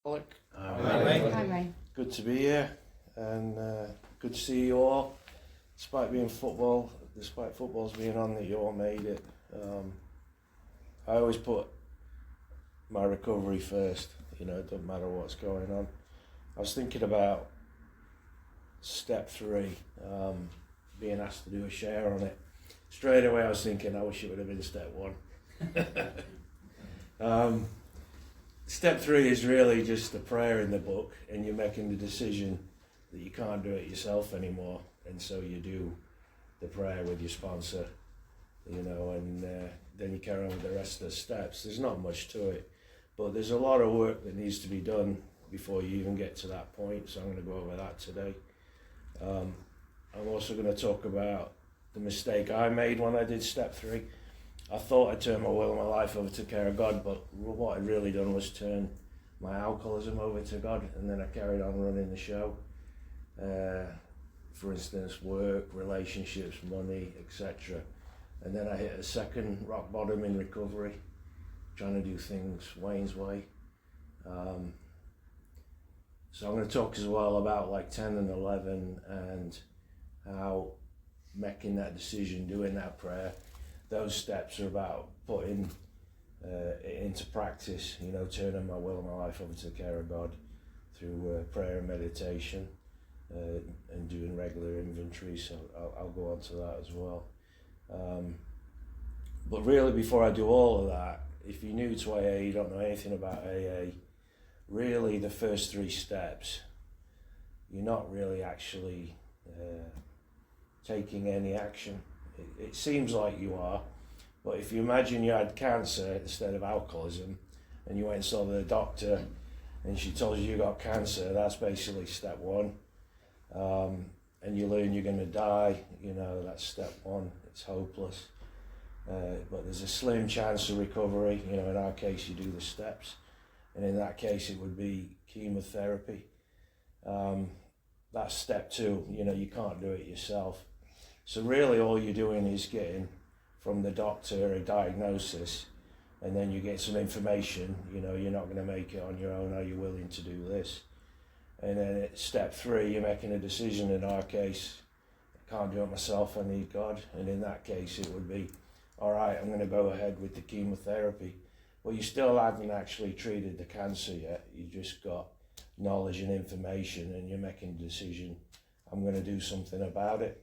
Alec. Hi, Ray. Good to be here, and good to see you all. Despite football's being on, that you all made it. I always put my recovery first. You know, it doesn't matter what's going on. I was thinking about step 3, being asked to do a share on it. Straight away I was thinking, I wish it would have been step 1. Step 3 is really just a prayer in the book, and you're making the decision that you can't do it yourself anymore, and so you do the prayer with your sponsor, you know, and then you carry on with the rest of the steps. There's not much to it, but there's a lot of work that needs to be done before you even get to that point, so I'm going to go over that today. I'm also going to talk about the mistake I made when I did step 3. I thought I'd turn my will and my life over to care of God, but what I'd really done was turn my alcoholism over to God, and then I carried on running the show. For instance, work, relationships, money, etc. And then I hit a second rock bottom in recovery, trying to do things Wayne's way. So I'm going to talk as well about like 10 and 11 and how making that decision, doing that prayer, those steps are about putting it into practice, you know, turning my will and my life over to the care of God through prayer and meditation and doing regular inventory, so I'll go on to that as well. But really, before I do all of that, if you're new to AA, you don't know anything about AA, really the first 3 steps, you're not really actually taking any action. It seems like you are, but if you imagine you had cancer instead of alcoholism, and you went and saw the doctor and she told you got cancer, that's basically step 1. And you learn you're going to die, you know, that's step 1, it's hopeless. But there's a slim chance of recovery, you know, in our case you do the steps, and in that case it would be chemotherapy. That's step 2, you know, you can't do it yourself. So really all you're doing is getting from the doctor a diagnosis, and then you get some information, you know, you're not going to make it on your own, are you willing to do this? And then at step 3, you're making a decision. In our case, I can't do it myself, I need God. And in that case it would be, all right, I'm going to go ahead with the chemotherapy. Well, you still haven't actually treated the cancer yet, you just got knowledge and information, and you're making a decision, I'm going to do something about it.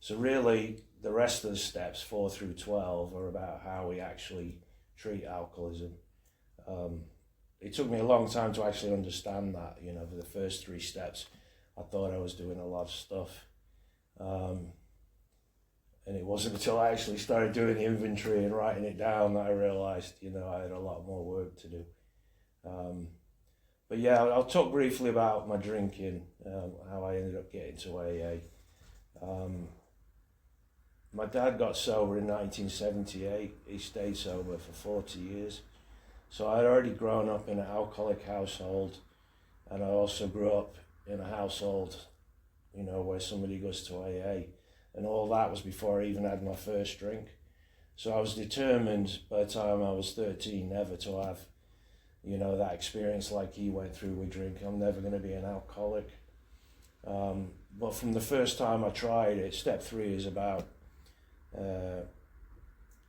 So really, the rest of the steps, 4 through 12, are about how we actually treat alcoholism. It took me a long time to actually understand that, you know, for the first 3 steps, I thought I was doing a lot of stuff. And it wasn't until I actually started doing the inventory and writing it down that I realized, you know, I had a lot more work to do. But yeah, I'll talk briefly about my drinking, how I ended up getting to AA. My dad got sober in 1978. He stayed sober for 40 years. So I'd already grown up in an alcoholic household, and I also grew up in a household, you know, where somebody goes to AA. And all that was before I even had my first drink. So I was determined by the time I was 13 never to have, you know, that experience like he went through with drink. I'm never going to be an alcoholic. But from the first time I tried it, step 3 is about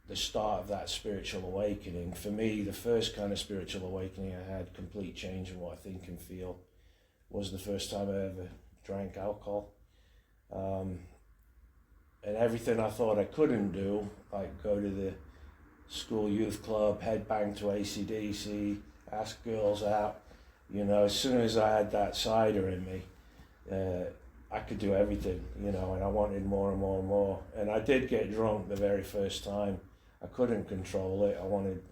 the start of that spiritual awakening. For me, the first kind of spiritual awakening I had, complete change in what I think and feel, was the first time I ever drank alcohol. And everything I thought I couldn't do, like go to the school youth club, headbang to AC/DC, ask girls out, you know, as soon as I had that cider in me, I could do everything, you know, and I wanted more and more and more. And I did get drunk the very first time. I couldn't control it. I wanted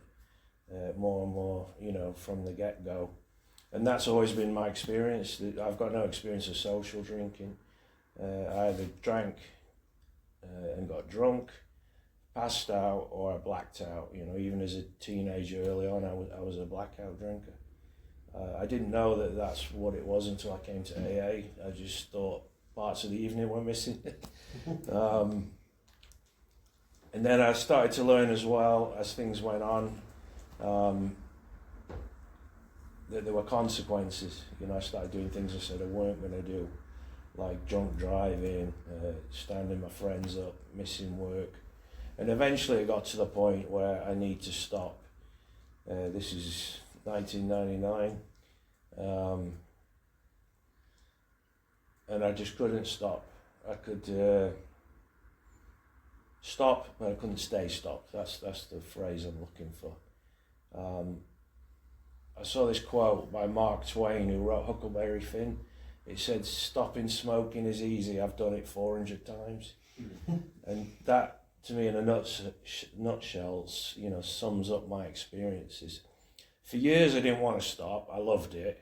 more and more, you know, from the get-go. And that's always been my experience. I've got no experience of social drinking. I either drank and got drunk, passed out, or I blacked out. You know, even as a teenager early on, I was a blackout drinker. I didn't know that that's what it was until I came to AA. I just thought parts of the evening were missing. And then I started to learn as well as things went on. that there were consequences. You know, I started doing things I said I weren't going to do, like drunk driving, standing my friends up, missing work. And eventually it got to the point where I need to stop. This is 1999. And I just couldn't stop. I could stop, but I couldn't stay stopped. That's the phrase I'm looking for. I saw this quote by Mark Twain, who wrote Huckleberry Finn. It said, "Stopping smoking is easy, I've done it 400 times." And that, to me, in a nutshell, you know, sums up my experiences. For years I didn't want to stop, I loved it.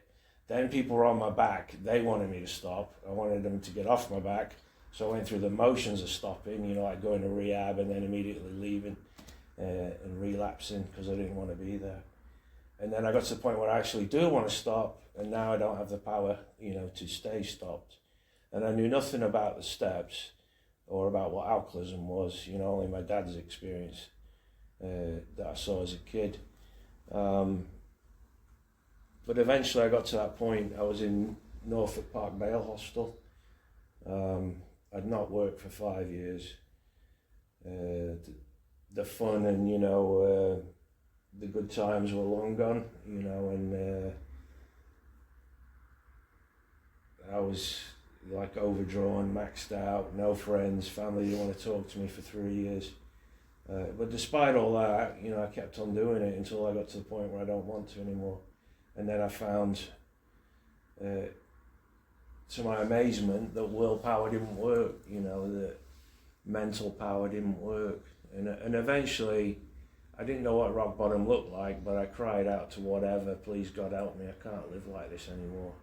Then people were on my back, they wanted me to stop. I wanted them to get off my back. So I went through the motions of stopping, you know, like going to rehab and then immediately leaving and relapsing because I didn't want to be there. And then I got to the point where I actually do want to stop, and now I don't have the power, you know, to stay stopped. And I knew nothing about the steps or about what alcoholism was, you know, only my dad's experience that I saw as a kid. But eventually I got to that point. I was in Norfolk Park Bail Hostel. I'd not worked for 5 years. The fun and, you know, the good times were long gone, you know, and I was like overdrawn, maxed out, no friends, family didn't want to talk to me for 3 years. But despite all that, you know, I kept on doing it until I got to the point where I don't want to anymore. And then I found, to my amazement, that willpower didn't work, you know, that mental power didn't work. And eventually, I didn't know what rock bottom looked like, but I cried out to whatever, "Please God help me, I can't live like this anymore."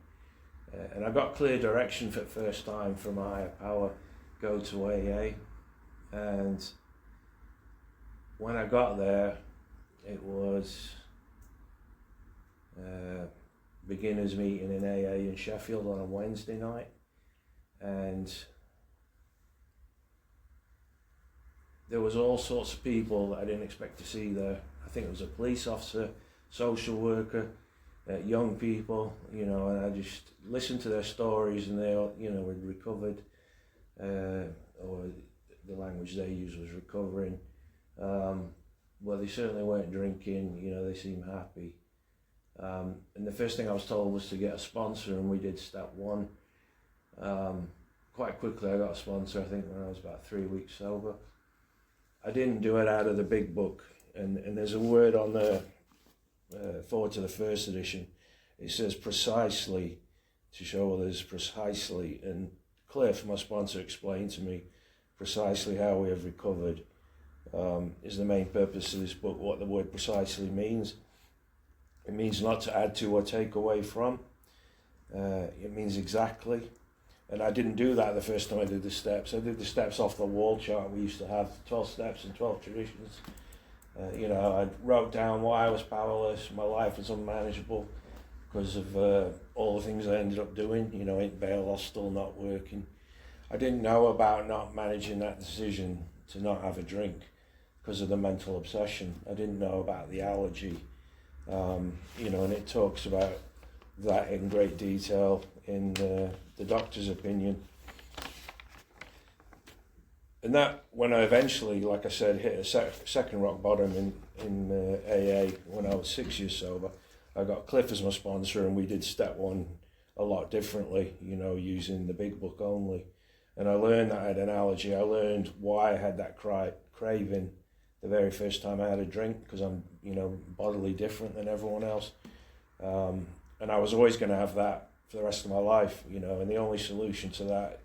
And I got clear direction for the first time from a higher power, go to AA. And when I got there, it was beginners meeting in AA in Sheffield on a Wednesday night. And there was all sorts of people that I didn't expect to see there. I think it was a police officer, social worker, young people, you know, and I just listened to their stories, and they all, you know, had recovered, or the language they used was recovering. Well, they certainly weren't drinking, you know, they seemed happy. And the first thing I was told was to get a sponsor, and we did step one. Quite quickly I got a sponsor, I think when I was about 3 weeks sober. I didn't do it out of the big book, and there's a word on the forward to the first edition. It says precisely, to show others precisely, and Cliff, my sponsor, explained to me precisely how we have recovered is the main purpose of this book, what the word precisely means. It means not to add to or take away from. It means exactly. And I didn't do that the first time I did the steps. I did the steps off the wall chart. We used to have 12 steps and 12 traditions. You know, I wrote down why I was powerless, my life was unmanageable because of all the things I ended up doing, you know, in bail hostel, not working. I didn't know about not managing that decision to not have a drink because of the mental obsession. I didn't know about the allergy, you know, and it talks about that in great detail in the doctor's opinion. And that, when I eventually, like I said, hit a second rock bottom in AA when I was 6 years sober, I got Cliff as my sponsor, and we did step one a lot differently, you know, using the big book only. And I learned that I had an allergy. I learned why I had that craving the very first time I had a drink, because I'm, you know, bodily different than everyone else. And I was always going to have that for the rest of my life, you know, and the only solution to that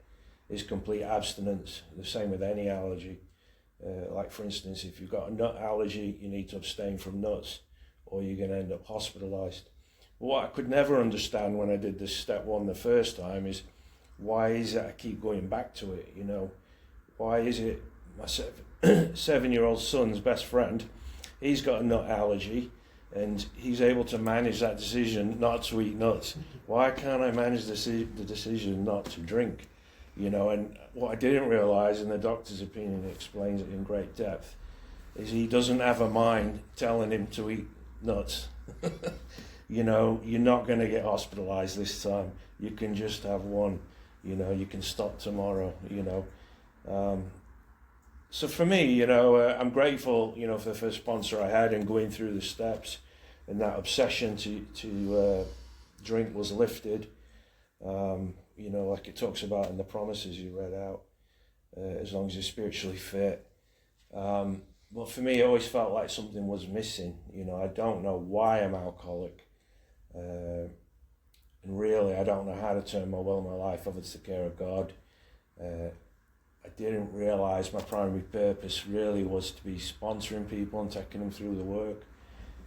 is complete abstinence. The same with any allergy. Like, for instance, if you've got a nut allergy, you need to abstain from nuts, or you're going to end up hospitalized. But what I could never understand when I did this step one the first time is, why is it I keep going back to it, you know? Why is it my 7-year-old son's best friend, he's got a nut allergy, and he's able to manage that decision not to eat nuts. Why can't I manage the decision not to drink? You know, and what I didn't realise, and the doctor's opinion explains it in great depth, is he doesn't have a mind telling him to eat nuts. you know, you're not going to get hospitalized this time. You can just have one, you know, you can stop tomorrow, you know. So for me, you know, I'm grateful, you know, for the first sponsor I had and going through the steps, and that obsession to drink was lifted. You know, like it talks about in the promises you read out, as long as you're spiritually fit. But for me, it always felt like something was missing. You know, I don't know why I'm alcoholic. And really, I don't know how to turn my will and my life over to the care of God. I didn't realise my primary purpose really was to be sponsoring people and taking them through the work.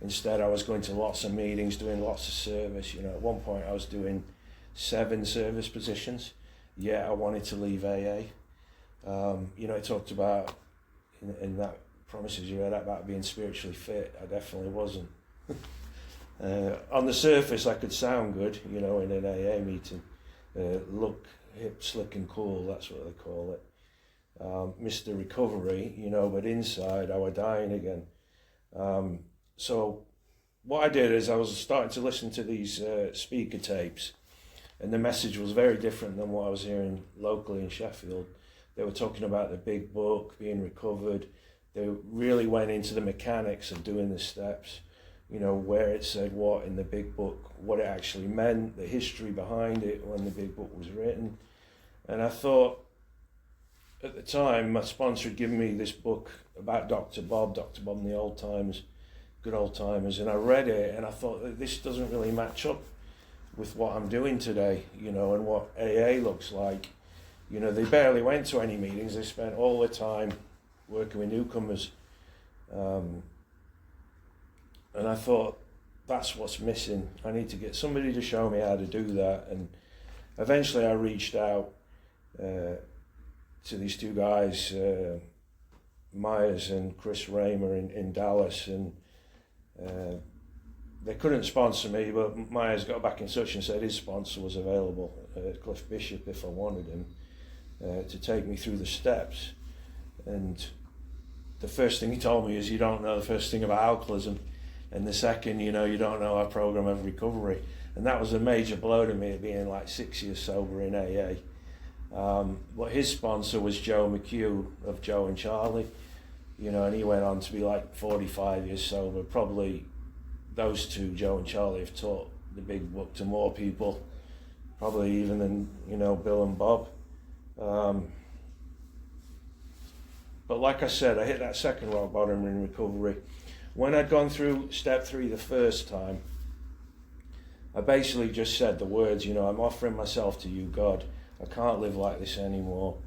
Instead, I was going to lots of meetings, doing lots of service. You know, at one point I was doing 7 service positions. Yeah, I wanted to leave AA. You know, it talked about in that promises you read about being spiritually fit. I definitely wasn't. On the surface, I could sound good, you know, in an AA meeting. Look hip, slick and cool, that's what they call it. Mr. Recovery, you know, but inside I was dying again. So what I did is I was starting to listen to these speaker tapes, and the message was very different than what I was hearing locally in Sheffield. They were talking about the big book, being recovered. They really went into the mechanics of doing the steps, you know, where it said what in the big book, what it actually meant, the history behind it when the big book was written. And I thought, at the time, my sponsor had given me this book about Dr. Bob and the old timers, good old timers, and I read it and I thought, this doesn't really match up with what I'm doing today, you know, and what AA looks like. You know, they barely went to any meetings. They spent all their time working with newcomers. And I thought, that's what's missing. I need to get somebody to show me how to do that. And eventually I reached out to these 2 guys, Myers and Chris Raymer in Dallas, and they couldn't sponsor me, but Myers got back in touch and said his sponsor was available, Cliff Bishop, if I wanted him, to take me through the steps. And the first thing he told me is, you don't know the first thing about alcoholism, and the second, you know, you don't know our program of recovery. And that was a major blow to me, being like 6 years sober in AA. But his sponsor was Joe McHugh of Joe and Charlie, you know, and he went on to be like 45 years sober. Probably those 2, Joe and Charlie, have taught the big book to more people, probably even than, you know, Bill and Bob. But like I said, I hit that second rock bottom in recovery. When I'd gone through step 3 the first time, I basically just said the words, you know, I'm offering myself to you, God. I can't live like this anymore.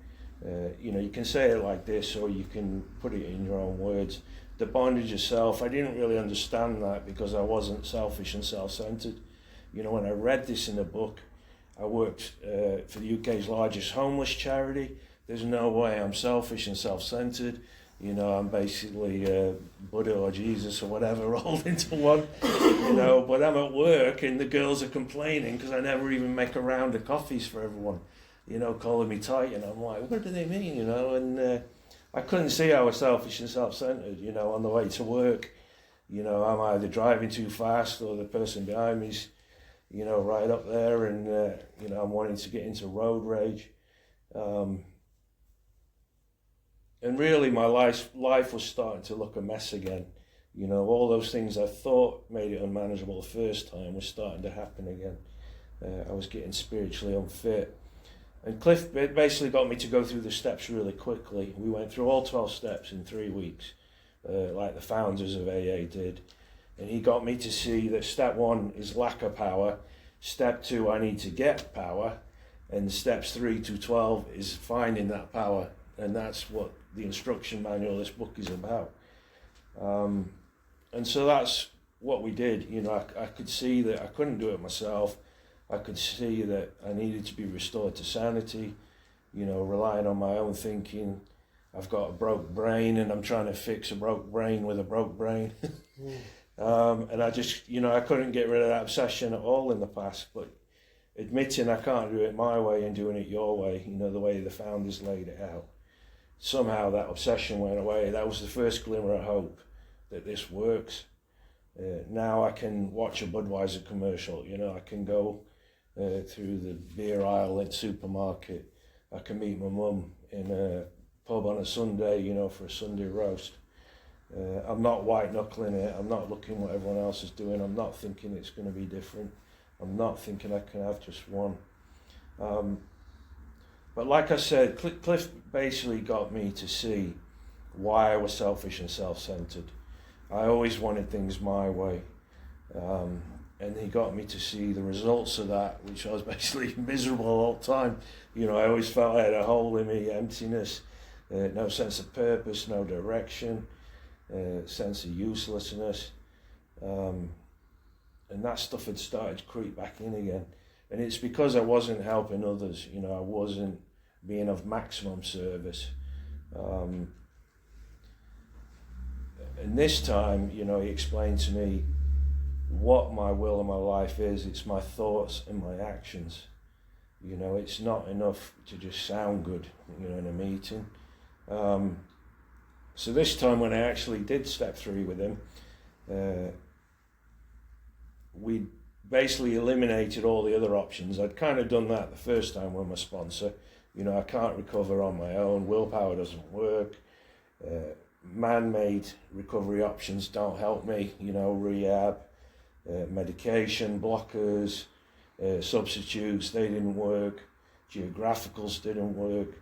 You know, you can say it like this, or you can put it in your own words. The bondage of self, I didn't really understand that because I wasn't selfish and self-centered. You know, when I read this in the book, I worked for the UK's largest homeless charity. There's no way I'm selfish and self-centered. You know, I'm basically Buddha or Jesus or whatever rolled into one, you know, but I'm at work and the girls are complaining because I never even make a round of coffees for everyone, you know, calling me tight, and I'm like, what do they mean, you know? And I couldn't see I was selfish and self-centered, you know, on the way to work. You know, I'm either driving too fast or the person behind me's, you know, right up there, and, you know, I'm wanting to get into road rage. And really my life was starting to look a mess again. You know, all those things I thought made it unmanageable the first time was starting to happen again. I was getting spiritually unfit. And Cliff basically got me to go through the steps really quickly. We went through all 12 steps in 3 weeks, like the founders of AA did. And he got me to see that step 1 is lack of power. Step 2, I need to get power. And steps 3 to 12 is finding that power. And that's what the instruction manual of this book is about. And so that's what we did. You know, I could see that I couldn't do it myself. I could see that I needed to be restored to sanity, you know, relying on my own thinking. I've got a broke brain and I'm trying to fix a broke brain with a broke brain. And I just, you know, I couldn't get rid of that obsession at all in the past, but admitting I can't do it my way and doing it your way, you know, the way the founders laid it out. Somehow that obsession went away. That was the first glimmer of hope that this works. Now I can watch a Budweiser commercial, you know, I can go through the beer aisle in the supermarket, I can meet my mum in a pub on a Sunday, you know, for a Sunday roast. I'm not white knuckling it, I'm not looking what everyone else is doing, I'm not thinking it's going to be different, I'm not thinking I can have just one. But like I said, Cliff basically got me to see why I was selfish and self-centered. I always wanted things my way. And he got me to see the results of that, which I was basically miserable all the time. You know, I always felt I had a hole in me, emptiness, no sense of purpose, no direction, sense of uselessness. And that stuff had started to creep back in again. And it's because I wasn't helping others, you know, I wasn't being of maximum service. And this time, you know, he explained to me what my will and my life is. It's my thoughts and my actions. You know, it's not enough to just sound good, you know, in a meeting. So this time when I actually did step 3 with him, we basically eliminated all the other options. I'd kind of done that the first time with my sponsor. You know, I can't recover on my own, willpower doesn't work, man-made recovery options don't help me, you know, rehab, medication, blockers, substitutes, they didn't work, geographicals didn't work.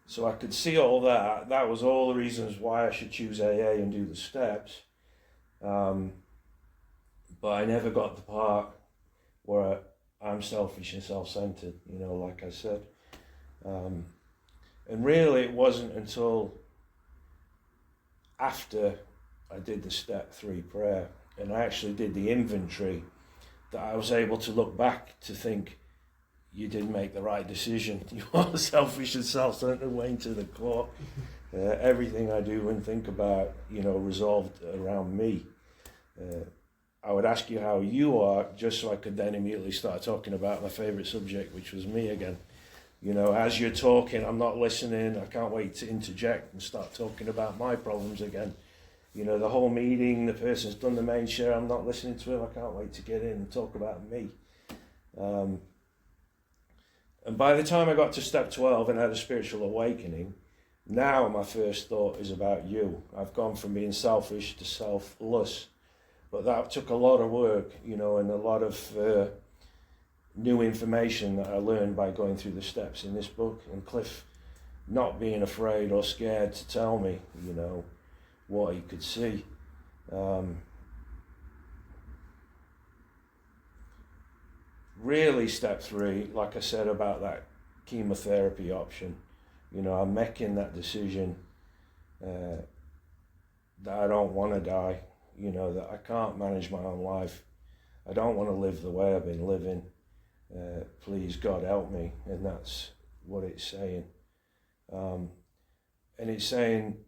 So I could see all that. That was all the reasons why I should choose AA and do the steps. But I never got the part where I'm selfish and self-centered, you know, like I said. And really it wasn't until after I did the step 3 prayer and I actually did the inventory that I was able to look back to think, you did make the right decision. You are selfish and self-centered, way to the core. Everything I do and think about, you know, resolved around me. I would ask you how you are, just so I could then immediately start talking about my favourite subject, which was me again. You know, as you're talking, I'm not listening. I can't wait to interject and start talking about my problems again. You know, the whole meeting, the person's done the main share, I'm not listening to him. I can't wait to get in and talk about me. And by the time I got to step 12 and had a spiritual awakening, now my first thought is about you. I've gone from being selfish to selfless. But that took a lot of work, you know, and a lot of new information that I learned by going through the steps in this book. And Cliff not being afraid or scared to tell me, you know, what he could see. Really, step 3, like I said about that chemotherapy option, you know, I'm making that decision that I don't want to die, you know, that I can't manage my own life. I don't want to live the way I've been living. Please, God, help me. And that's what it's saying. And it's saying,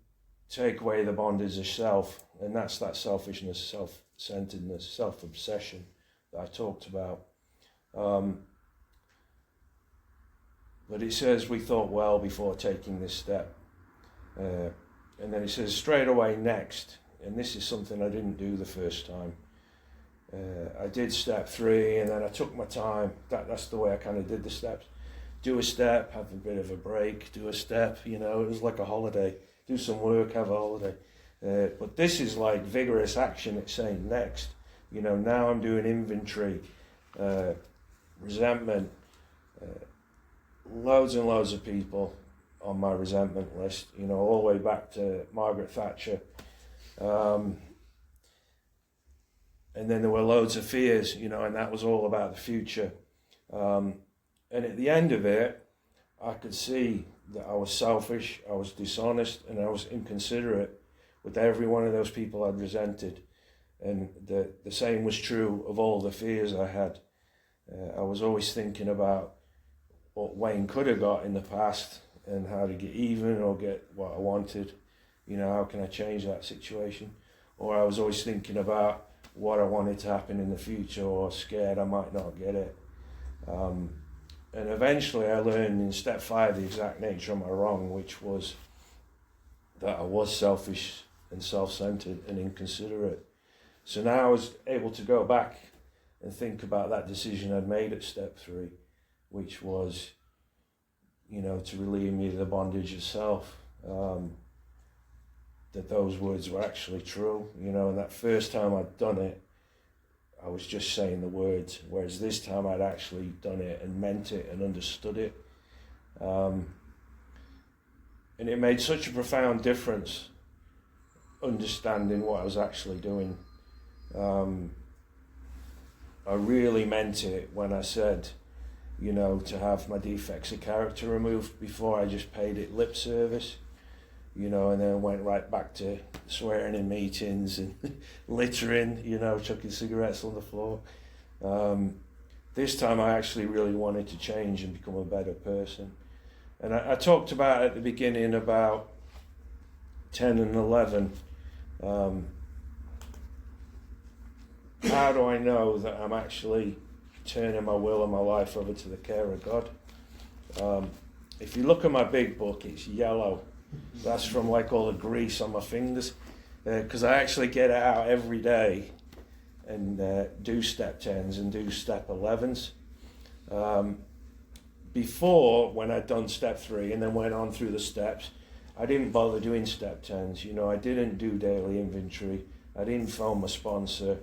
take away the bondage of self. And that's that selfishness, self-centeredness, self-obsession that I talked about. But it says we thought well before taking this step. And then it says straight away next. And this is something I didn't do the first time. I did step 3 and then I took my time. That's the way I kind of did the steps. Do a step, have a bit of a break, do a step, you know, it was like a holiday. Do some work, have a holiday. But this is like vigorous action, it's saying next. You know, now I'm doing inventory, resentment, loads and loads of people on my resentment list, you know, all the way back to Margaret Thatcher. And then there were loads of fears, you know, and that was all about the future. And at the end of it, I could see that I was selfish, I was dishonest, and I was inconsiderate with every one of those people I'd resented. And the same was true of all the fears I had. I was always thinking about what Wayne could have got in the past and how to get even or get what I wanted. You know, how can I change that situation? Or I was always thinking about what I wanted to happen in the future or scared I might not get it. And eventually I learned in step 5 the exact nature of my wrong, which was that I was selfish and self-centered and inconsiderate. So now I was able to go back and think about that decision I'd made at step 3, which was, to relieve me of the bondage of self. That those words were actually true, and that first time I'd done it, I was just saying the words, whereas this time I'd actually done it and meant it and understood it. And it made such a profound difference, understanding what I was actually doing. I really meant it when I said, to have my defects of character removed. Before I just paid it lip service, and then went right back to swearing in meetings and littering, chucking cigarettes on the floor. This time I actually really wanted to change and become a better person. And I talked about at the beginning about 10 and 11. How do I know that I'm actually turning my will and my life over to the care of God? If you look at my big book, it's yellow. That's from all the grease on my fingers, because I actually get it out every day and do step 10s and do step 11s. Before, when I'd done step 3 and then went on through the steps, I didn't bother doing step 10s. I didn't do daily inventory. I didn't phone my sponsor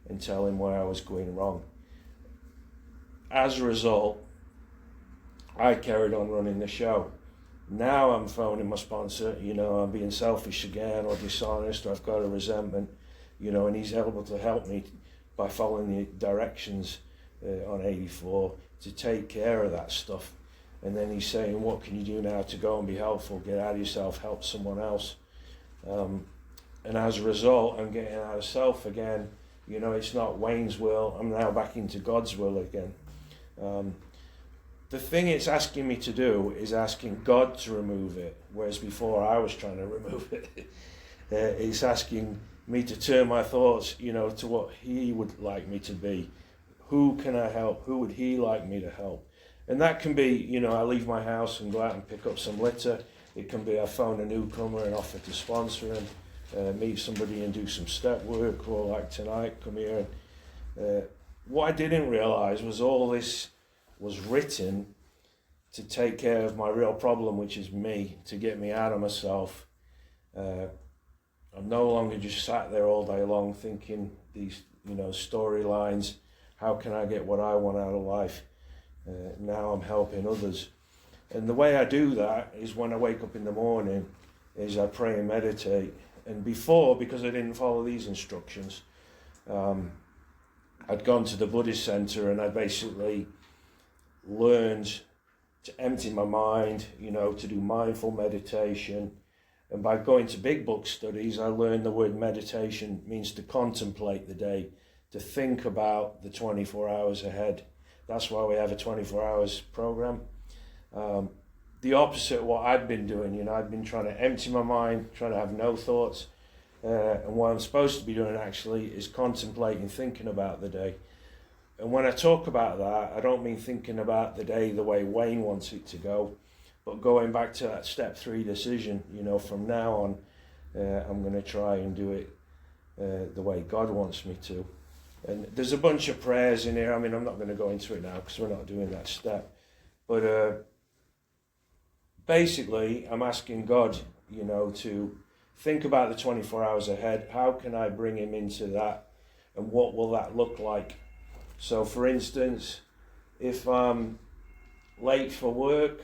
and tell him where I was going wrong. As a result, I carried on running the show. Now I'm phoning my sponsor, I'm being selfish again or dishonest, or I've got a resentment, and he's able to help me by following the directions on 84 to take care of that stuff. And then he's saying, what can you do now to go and be helpful, get out of yourself, help someone else? And as a result, I'm getting out of self again. It's not Wayne's will, I'm now back into God's will again. The thing it's asking me to do is asking God to remove it, whereas before I was trying to remove it. It's asking me to turn my thoughts, to what he would like me to be. Who can I help? Who would he like me to help? And that can be, I leave my house and go out and pick up some litter. It can be I phone a newcomer and offer to sponsor him, meet somebody and do some step work, or like tonight, come here. What I didn't realise was all this was written to take care of my real problem, which is me, to get me out of myself. I'm no longer just sat there all day long thinking these, storylines. How can I get what I want out of life? Now I'm helping others. And the way I do that is when I wake up in the morning, is I pray and meditate. And before, because I didn't follow these instructions, I'd gone to the Buddhist center and I basically learned to empty my mind, to do mindful meditation. And by going to big book studies, I learned the word meditation means to contemplate the day, to think about the 24 hours ahead. That's why we have a 24 hours program. The opposite of what I'd been doing, I'd been trying to empty my mind, trying to have no thoughts. And what I'm supposed to be doing actually is contemplating, thinking about the day. And when I talk about that, I don't mean thinking about the day the way Wayne wants it to go, but going back to that step 3 decision, from now on, I'm going to try and do it the way God wants me to. And there's a bunch of prayers in here. I'm not going to go into it now because we're not doing that step. But basically, I'm asking God, to think about the 24 hours ahead. How can I bring him into that? And what will that look like? So, for instance, if I'm late for work,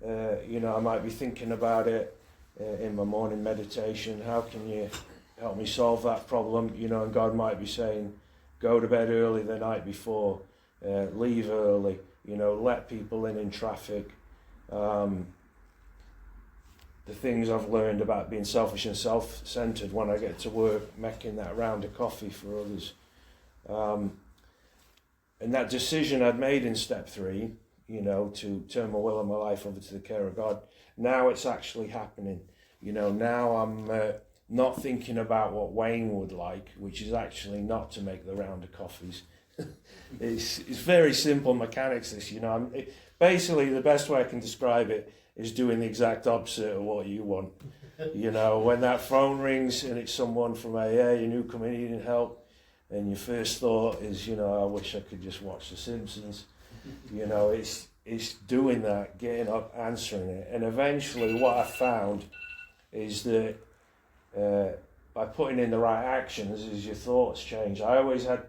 I might be thinking about it in my morning meditation. How can you help me solve that problem? And God might be saying, go to bed early the night before, leave early, let people in traffic. The things I've learned about being selfish and self-centered when I get to work, making that round of coffee for others. And that decision I'd made in step 3, to turn my will and my life over to the care of God, now it's actually happening. Now I'm not thinking about what Wayne would like, which is actually not to make the round of coffees. It's very simple mechanics, this, basically the best way I can describe it is doing the exact opposite of what you want. When that phone rings and it's someone from AA, a newcomer needing help, and your first thought is, you know, I wish I could just watch The Simpsons. You know, it's doing that, getting up, answering it, and eventually what I found is that by putting in the right actions, is your thoughts change. I always had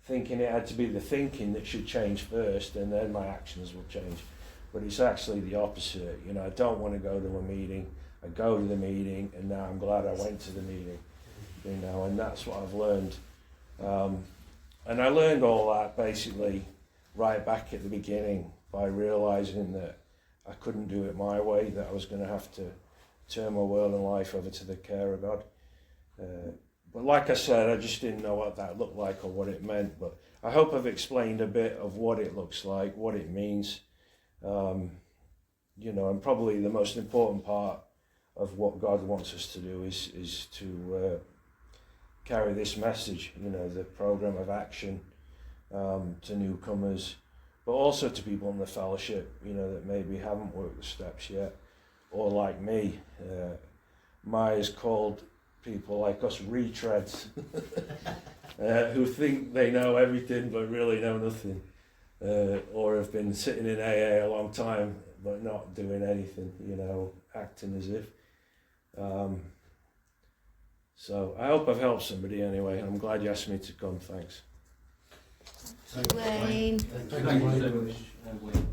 thinking it had to be the thinking that should change first, and then my actions will change. But it's actually the opposite. You know, I don't want to go to a meeting. I go to the meeting, and now I'm glad I went to the meeting. You know, and that's what I've learned. And I learned all that basically right back at the beginning by realizing that I couldn't do it my way, that I was going to have to turn my world and life over to the care of God. But like I said, I just didn't know what that looked like or what it meant. But I hope I've explained a bit of what it looks like, what it means. You know, and probably the most important part of what God wants us to do is to carry this message, you know, the program of action to newcomers, but also to people in the fellowship, you know, that maybe haven't worked the steps yet, or like me. Maya's called people like us retreads, who think they know everything but really know nothing, or have been sitting in AA a long time but not doing anything, you know, acting as if. So I hope I've helped somebody anyway. I'm glad you asked me to come. Thanks. Wayne. Thank you very much, Wayne.